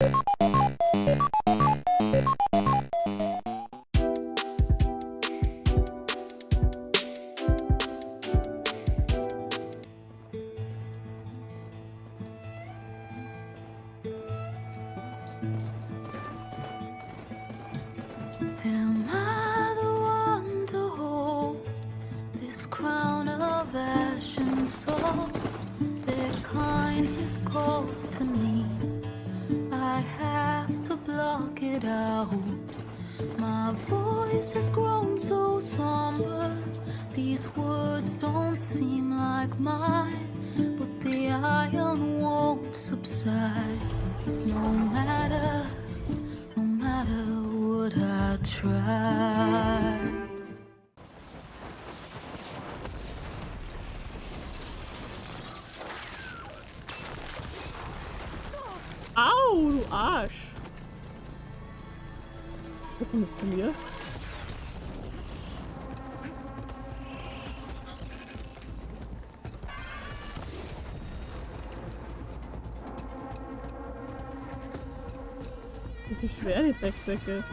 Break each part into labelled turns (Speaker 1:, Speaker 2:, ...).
Speaker 1: Am I the one to hold this crown of ash and salt? Their kindness calls to me. I have to block it out. My voice has grown so somber. These words don't seem like mine, but the iron won't subside. No matter what I try.
Speaker 2: Au, du Arsch! Guck mal zu mir. Das ist schwer, die Drecksäcke.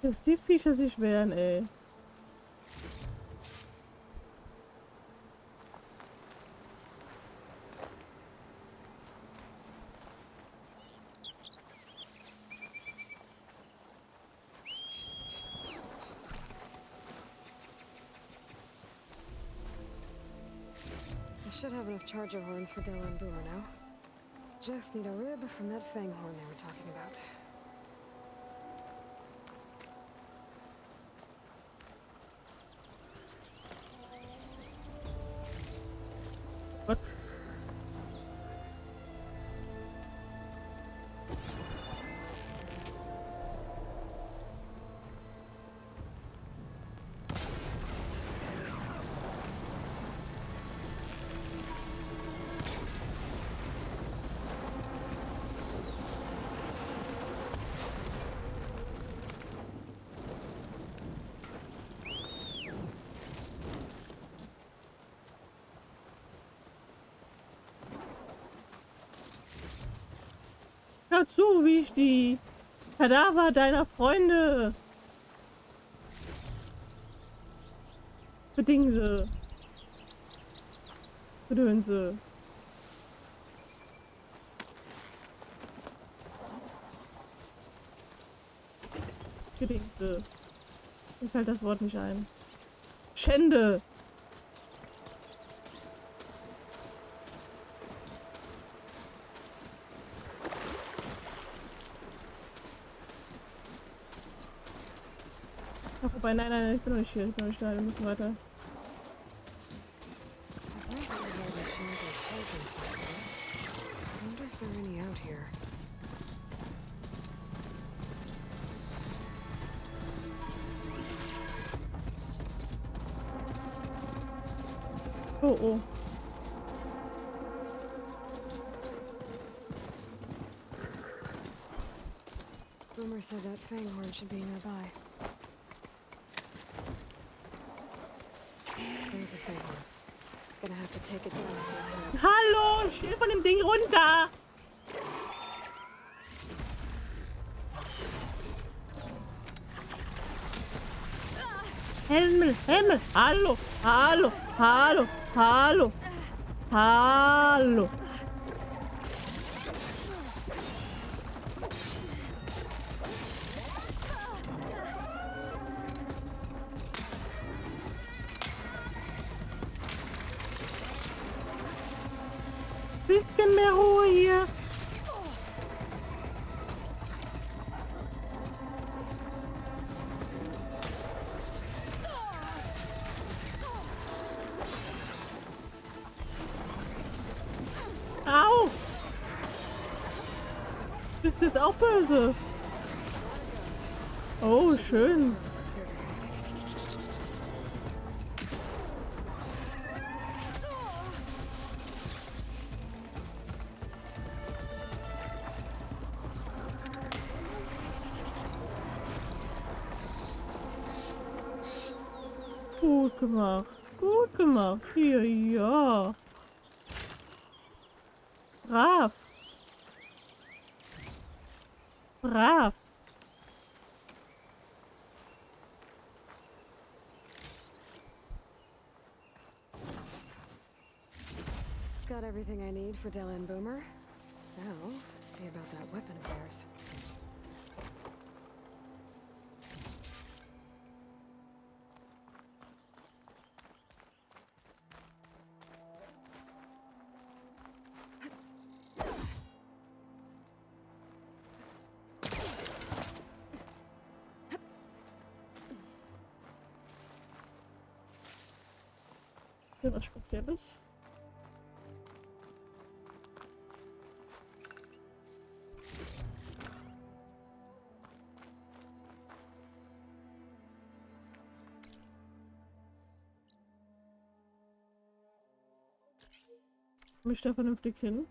Speaker 2: Dass die Viecher sich wehren, ey.
Speaker 3: I should have enough charger horns for Della and Boomer now. Just need a rib from that fang horn they were talking about.
Speaker 2: What? Hör zu, wie ich die Kadaver deiner Freunde bedingse. Bedönse. Bedingse. Mir fällt das Wort nicht ein. Schände. Ach, wobei, nein, ich bin noch nicht hier. Ich bin noch nicht da. Wir müssen weiter. Oh, oh.
Speaker 3: Boomer said that fanghorn should be nearby. There's the fanghorn. Gonna have to take it down if it's hurt.
Speaker 2: Hallo, schnell von dem Ding runter! Himmel, hallo, hallo, hallo, hallo, hallo. Bisschen mehr Ruhe hier. Au! Bist du jetzt auch böse? Oh, schön. Gut gemacht. Gut gemacht. Hier, ja. Brav. Brav.
Speaker 3: Got everything I need for Della and Boomer. Now, to see about that weapon of theirs.
Speaker 2: Hier was Spezielles. Komme ich da vernünftig hin?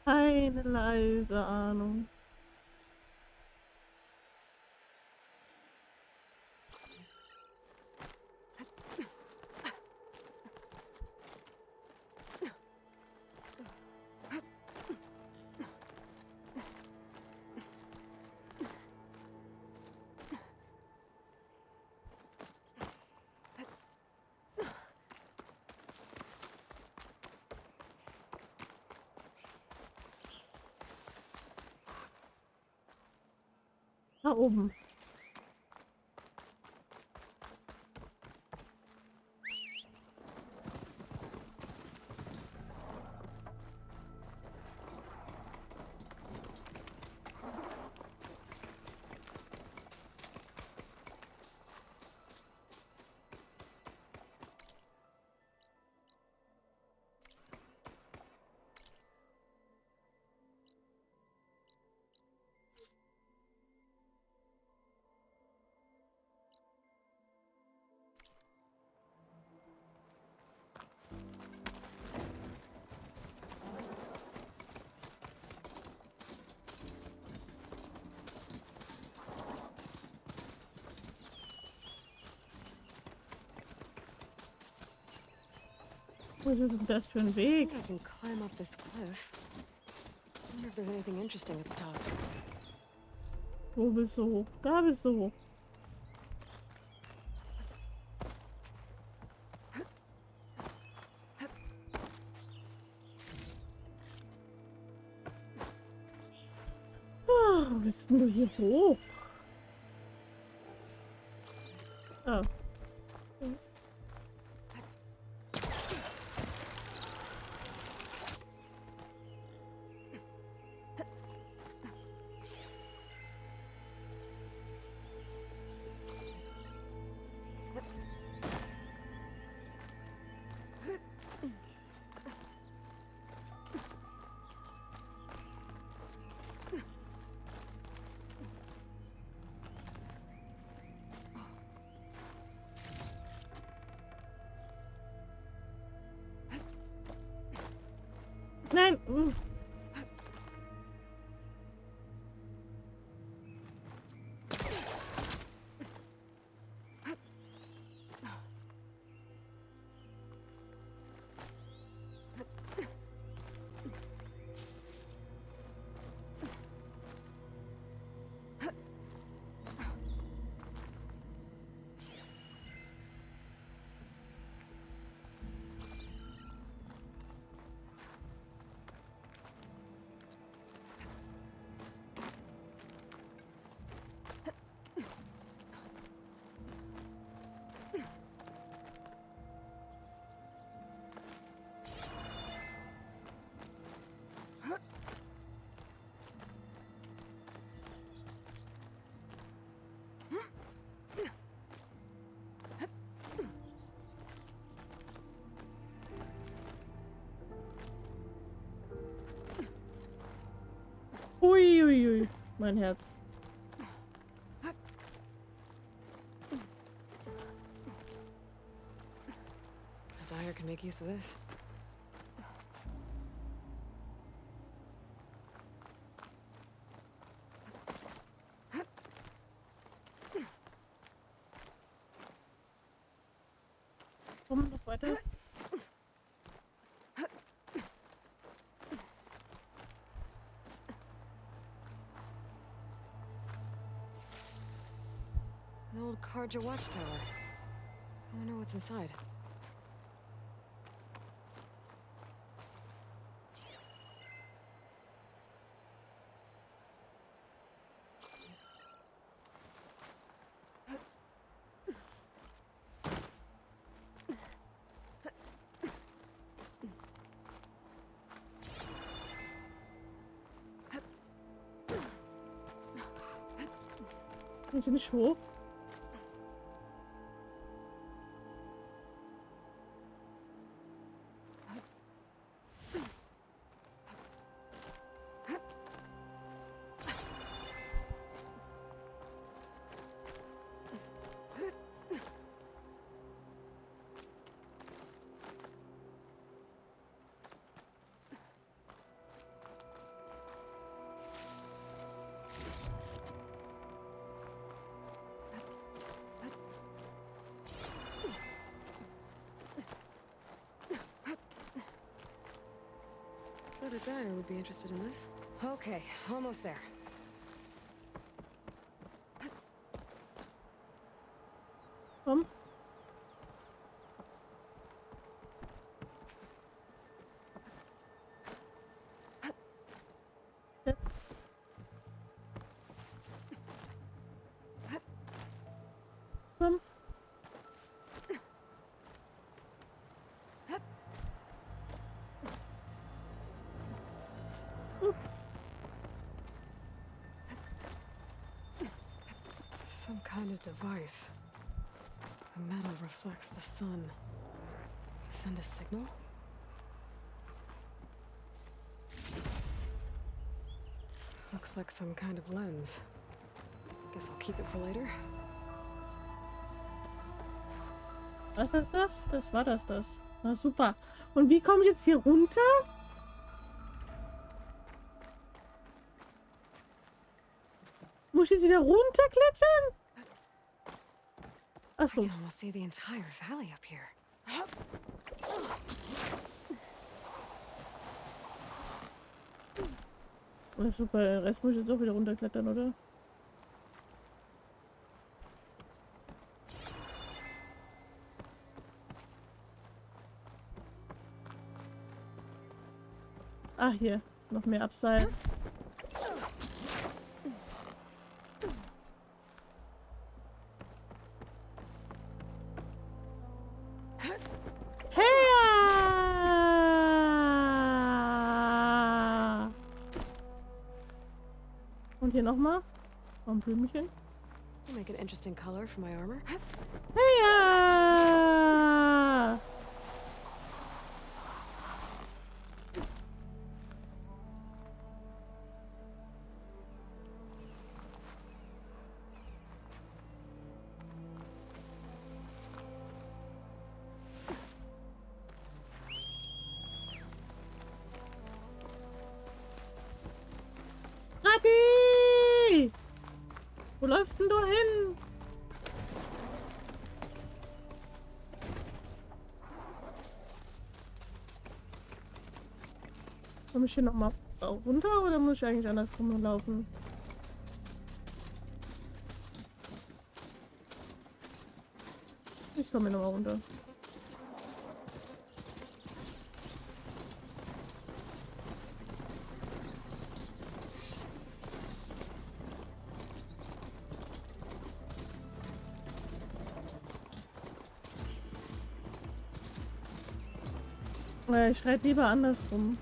Speaker 2: Eine leise Ahnung. Da oben. Was ist denn das für ein
Speaker 3: I
Speaker 2: Weg?
Speaker 3: think I can climb up this cliff. I wonder if there's anything interesting at the top.
Speaker 2: Wo bist du hoch? Da bist du hoch. Ah, wo bist denn du hier hoch? Ah. Nein! Mein Herz.
Speaker 3: A dyer can make use of this.
Speaker 2: Komm, noch weiter.
Speaker 3: An old Karja watchtower. I wonder what's inside.
Speaker 2: Ich bin nicht hoch.
Speaker 3: Thought a dyer would be interested in this. Okay, almost there.
Speaker 2: Komm. Ja. Komm.
Speaker 3: Some kind of device. The metal reflects the sun. Send a signal? Looks like some kind of lens. Guess I'll keep it for later.
Speaker 2: Was ist das? Das war das. Na super. Und wie komme ich jetzt hier runter? Muss ich jetzt wieder runterklettern?
Speaker 3: I
Speaker 2: Achso.
Speaker 3: can almost see the entire valley up here.
Speaker 2: Oh, super. Den Rest muss ich jetzt auch wieder runterklettern, oder? Ah, hier. Noch mehr Abseil. Hey! Und hier nochmal. Ein Blümchen.
Speaker 3: Will make an interesting color for my armor.
Speaker 2: Hey! Rati! Wo läufst denn du hin? Komme ich hier nochmal runter oder muss ich eigentlich andersrum laufen? Ich komme hier nochmal runter. Ich schreibe lieber andersrum.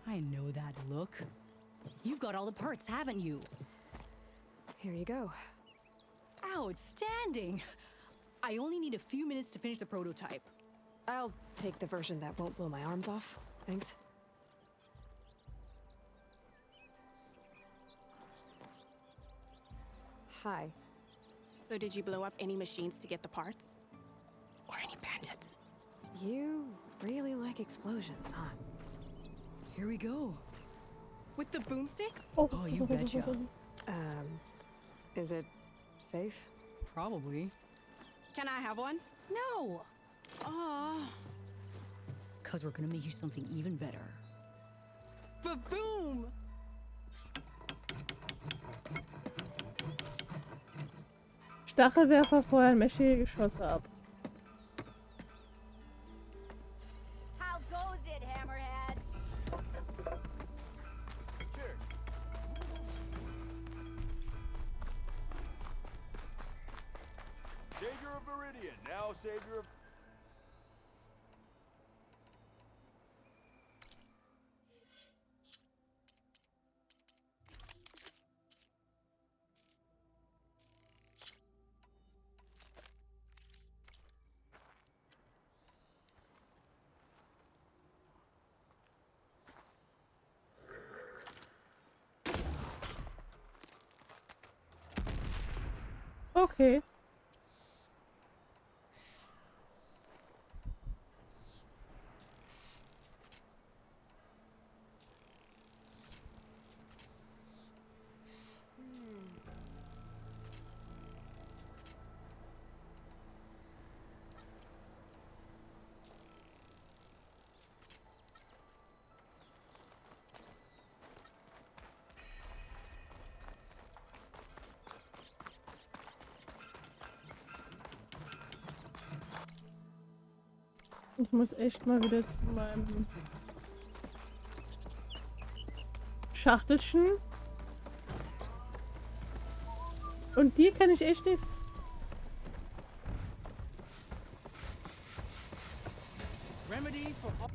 Speaker 4: I know that look. You've got all the parts, haven't you?
Speaker 3: Here you go.
Speaker 4: Outstanding! I only need a few minutes to finish the prototype.
Speaker 3: I'll take the version that won't blow my arms off. Thanks. Hi.
Speaker 5: So did you blow up any machines to get the parts? Or any bandits?
Speaker 3: You really like explosions, huh?
Speaker 4: Here we go.
Speaker 5: With the boomsticks?
Speaker 4: Oh, you betcha.
Speaker 3: Is it safe?
Speaker 4: Probably.
Speaker 5: Can I have one?
Speaker 4: No!
Speaker 5: Aw.
Speaker 4: Cause we're gonna make you something even better.
Speaker 5: Ba-boom!
Speaker 2: Stachelwerfer feuern mächtige Geschosse ab.
Speaker 6: How goes it, Hammerhead?
Speaker 7: Cheers. Savior of Meridian, now savior of...
Speaker 2: Okay. Ich muss echt mal wieder zu meinem Schachtelchen. Und die kann ich echt nichts.
Speaker 4: Remedies for all.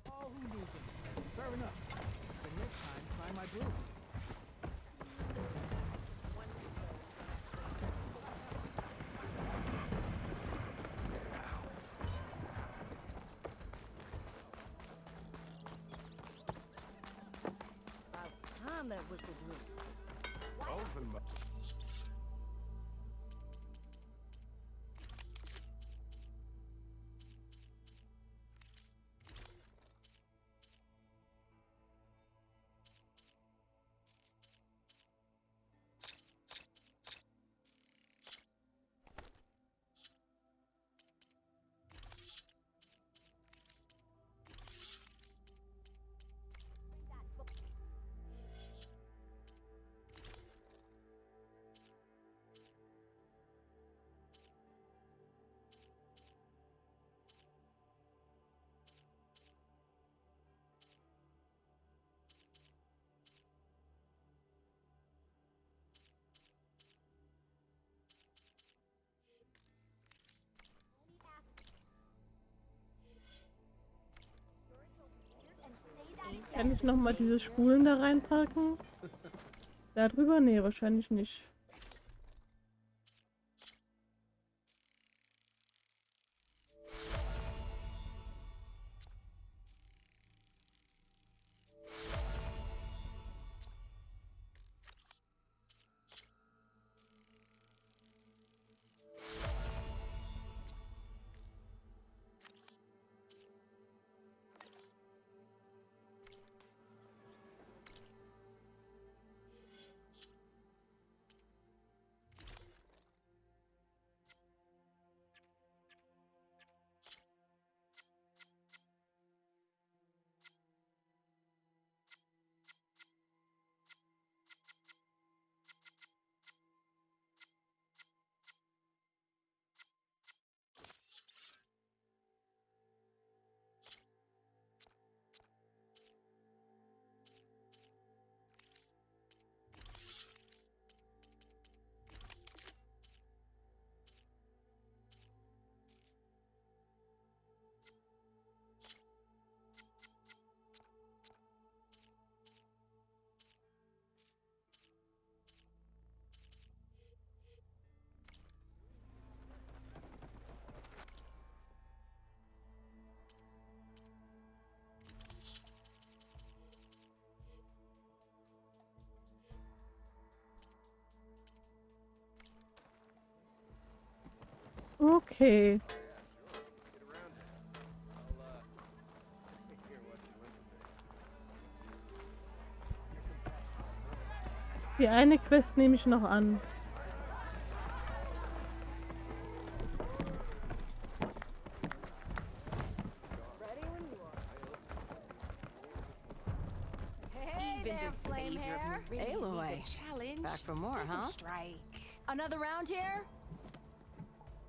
Speaker 4: All who need them. Fair enough. But next time, try my brews.
Speaker 6: About time that whistle blew.
Speaker 7: Open my...
Speaker 2: Kann ich noch mal diese Spulen da reinpacken? Da drüber? Nee, wahrscheinlich nicht. Okay. Die eine Quest nehme ich noch an.
Speaker 3: Ready when you are. Hey
Speaker 6: Even
Speaker 3: there,
Speaker 6: the
Speaker 3: flame
Speaker 6: savior
Speaker 3: hair.
Speaker 6: of Meridian
Speaker 5: Aloy.
Speaker 6: needs a challenge.
Speaker 5: Back for more,
Speaker 6: Get some
Speaker 5: huh?
Speaker 6: strike.
Speaker 3: Another round here?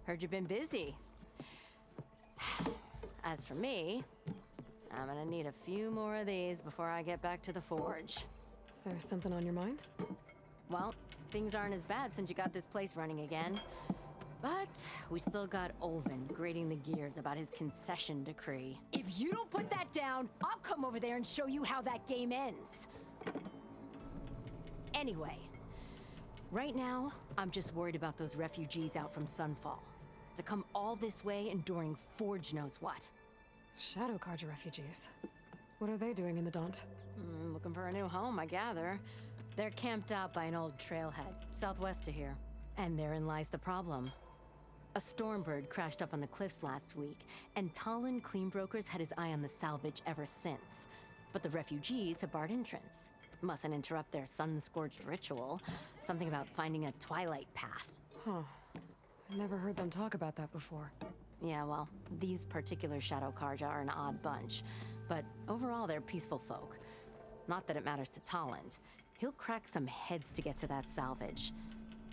Speaker 5: Heard you've been busy. As for me, I'm gonna need a few more of these before I get back to the forge.
Speaker 3: Is there something on your mind?
Speaker 5: Well, things aren't as bad since you got this place running again. But we still got Olvin grating the gears about his concession decree.
Speaker 3: If you don't put that down, I'll come over there and show you how that game ends.
Speaker 5: Anyway, right now, I'm just worried about those refugees out from Sunfall. To come all this way enduring Forge knows what.
Speaker 3: Shadow Carja refugees. What are they doing in the Daunt?
Speaker 5: Looking for a new home, I gather. They're camped out by an old trailhead, southwest of here. And therein lies the problem. A stormbird crashed up on the cliffs last week, and Talon Cleanbrokers had his eye on the salvage ever since. But the refugees have barred entrance. Mustn't interrupt their sun-scorched ritual. Something about finding a twilight path.
Speaker 3: Huh. I never heard them talk about that before.
Speaker 5: Yeah, well, these particular Shadow Carja are an odd bunch. But overall, they're peaceful folk. Not that it matters to Talland. He'll crack some heads to get to that salvage.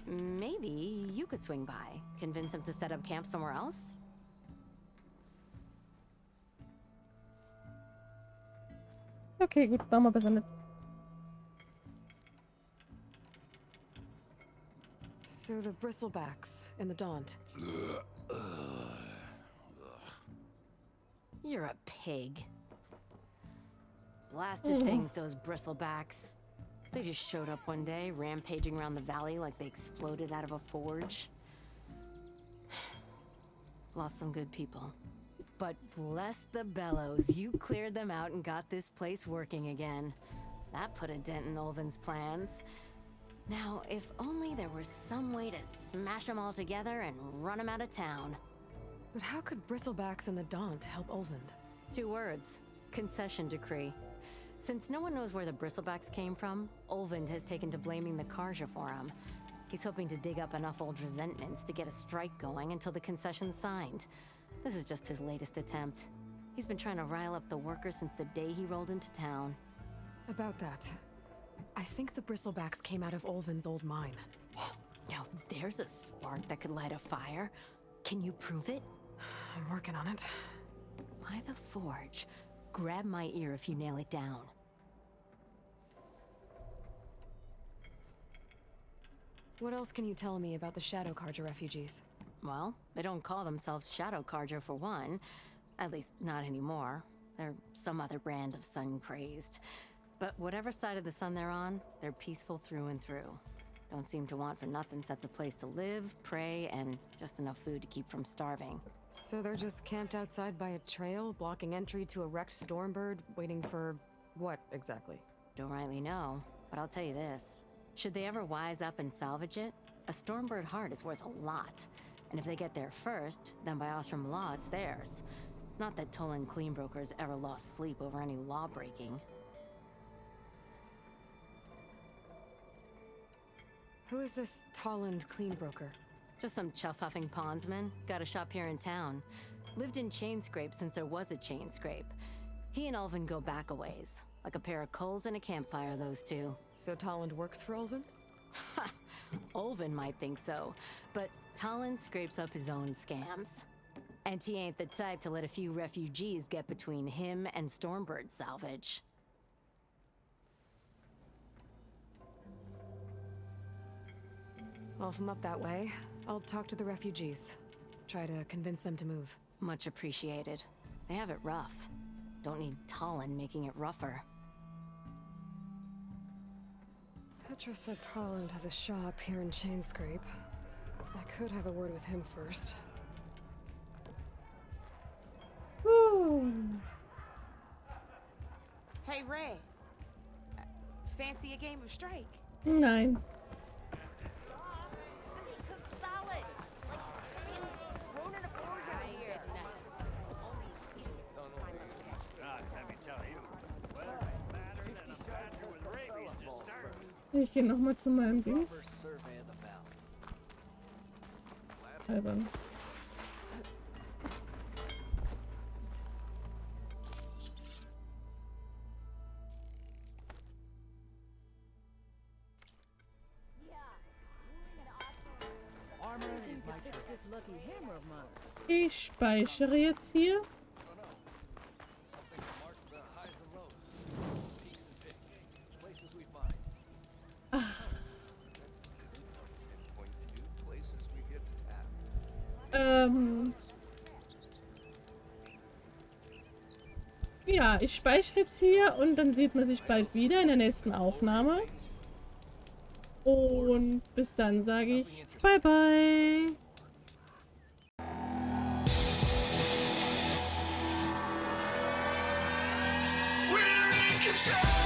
Speaker 5: Maybe you could swing by, convince him to set up camp somewhere else?
Speaker 2: Okay, gut, machen wir besser nicht.
Speaker 3: So the bristlebacks in the Daunt.
Speaker 5: You're a pig. Blasted things, those bristlebacks. They just showed up one day, rampaging around the valley like they exploded out of a forge. Lost some good people. But bless the bellows, you cleared them out and got this place working again. That put a dent in Olvin's plans. Now, if only there was some way to smash them all together and run them out of town.
Speaker 3: But how could bristlebacks in the Daunt help Olvind?
Speaker 5: 2 words. Concession decree. Since no one knows where the bristlebacks came from, Olvind has taken to blaming the Carja for them. He's hoping to dig up enough old resentments to get a strike going until the concession's signed. This is just his latest attempt. He's been trying to rile up the workers since the day he rolled into town.
Speaker 3: About that, I think the bristlebacks came out of Olvin's old mine.
Speaker 5: Now there's a spark that could light a fire. Can you prove it?
Speaker 3: I'm working on it.
Speaker 5: By the forge. Grab my ear if you nail it down.
Speaker 3: What else can you tell me about the Shadow Carja refugees?
Speaker 5: Well, they don't call themselves Shadow Carja for one. At least, not anymore. They're some other brand of sun-crazed. But whatever side of the sun they're on, they're peaceful through and through. Don't seem to want for nothing except a place to live, pray, and just enough food to keep from starving.
Speaker 3: So they're just camped outside by a trail, blocking entry to a wrecked stormbird, waiting for what exactly?
Speaker 5: Don't rightly know, but I'll tell you this. Should they ever wise up and salvage it, a stormbird heart is worth a lot. And if they get there first, then by Ostrom law, it's theirs. Not that Tolan Cleanbrokers ever lost sleep over any law breaking.
Speaker 3: Who is this Talland Cleanbroker?
Speaker 5: Just some chuff-huffing pondsman. Got a shop here in town. Lived in Chainscrape since there was a Chainscrape. He and Ulvin go back a ways. Like a pair of coals and a campfire, those two.
Speaker 3: So Talland works for Olvin?
Speaker 5: Ha! Ulvin might think so, but Talon scrapes up his own scams. And he ain't the type to let a few refugees get between him and Stormbird salvage.
Speaker 3: Well, if I'm up that way, I'll talk to the refugees. Try to convince them to move.
Speaker 5: Much appreciated. They have it rough. Don't need Talon making it rougher.
Speaker 3: Petra said Talland has a shop here in Chainscrape. I could have a word with him first.
Speaker 2: Woo.
Speaker 6: Hey, Ray. Fancy a game of strike?
Speaker 2: Nein.
Speaker 6: I mean, cook salad. Like,
Speaker 2: Ich gehe nochmal zu meinem Dings.
Speaker 4: survey of the valley.
Speaker 2: Albern.
Speaker 4: Armor is my trick. This lucky hammer of mine.
Speaker 2: Ich speichere jetzt hier.
Speaker 4: Oh no. Something that marks the highs and lows. Peaks and pits. Places we've mined.
Speaker 7: Point to places we've yet to tap.
Speaker 2: Ja, ich speichere jetzt hier und dann sieht man sich bald wieder in der nächsten Aufnahme. Und bis dann sage ich bye bye.
Speaker 1: We're in control.